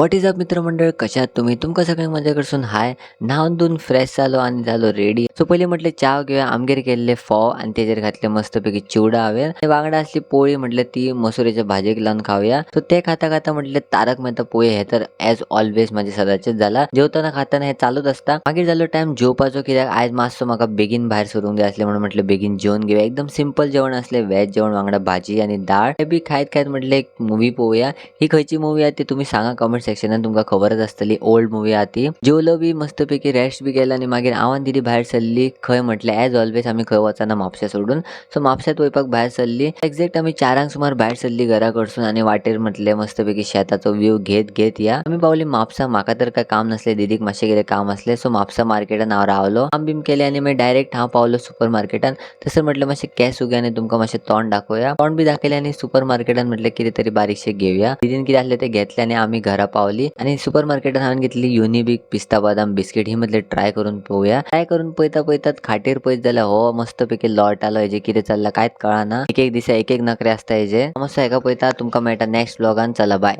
What is up मित्रमंडळ, कशा आहात तुम्ही? तुमका सगळ्यांक माझ्याकडसून हाय. न्हावन धुवून फ्रेश झालो आणि झालो रेडी. सो पहिले म्हटले चाव घेऊया. आमगेर केलेले फॉ आणि त्याच्यावर घातले मस्तपैकी चिवडा हवे आणि वांगडा असली पोळी म्हटलं ती मसुरीच्या भाजीक लावून खाऊया. सो ते खाता खाता म्हटले तारक मेहता पोहे हे तर ॲज ऑलवेज माझे सदाचेच झाला. जेवताना खाताना हे चालूच असता. मागीर झालो टाइम जेवपाचो, कित्याक आज मातसो म्हाका बेगीन बाहेर सरूंक जाय असले म्हणून म्हटलं बेगीन जेवण घेऊया. एकदम सिंपल जेवण असले, व्हेज जेवण, वांगडा भाजी आणि डाळ. हे बी खायत खायत म्हटले एक मूवी पोवूया. ही खयची मूवी आहे ते तुम्ही सांगा कमेंट सेक्शनात. तुमका खबरच असतली ओल्ड मूवी आहे ती. जेवलो बी मस्तपैकी, रेस्ट बी केला आणि मागीर आव्हान दिदी बाहेर सरली. खंय म्हटले ॲज ऑलवेज आम्ही खंय वचना म्हापशा सोडून. सो म्हापशात वयपाक बाहेर सरली. एक्झॅक्ट आम्ही 4 सुमार बाहेर सरली घराकडसून आणि वाटेर म्हटले मस्तपैकी शेताचो व्ह्यू घेत घेत या. आम्ही पावली म्हापसा. म्हाका तर काय काम नसले, दीदीक मातशे कितें काम असले. सो म्हापसा मार्केटान हांव रावलो. काम बीम केले आणि मी डायरेक्ट हांव पावलो सुपर मार्केटान. थंयसर म्हटलं मातशे केस उगया आणि तुमका मातशे तोंड दाखवूया. तोंड बी दाखयले आणि सुपर मार्केटान म्हटलं कितें तरी बारीकशे घेऊया. दीदीन कितें असले ते घेतले आणि आम्ही घरा पावली. आणि सुपर मार्केटात हांवें घेतली युनिबिक पिस्ता बदाम बिस्किट. ही म्हटले ट्राय करून पोवूया. ट्राय करून पळयता पळयतात खाटीर पळयत जाल्यार हो मस्तपैकी लॉट आलो. हेजे कितें चल्ला कांयच कळना. एक एक दिसा एक एक नखरे असता हेजे. मस्त हेका पळयता. तुमका मेळटा नेक्स्ट व्लॉगान. चला बाय.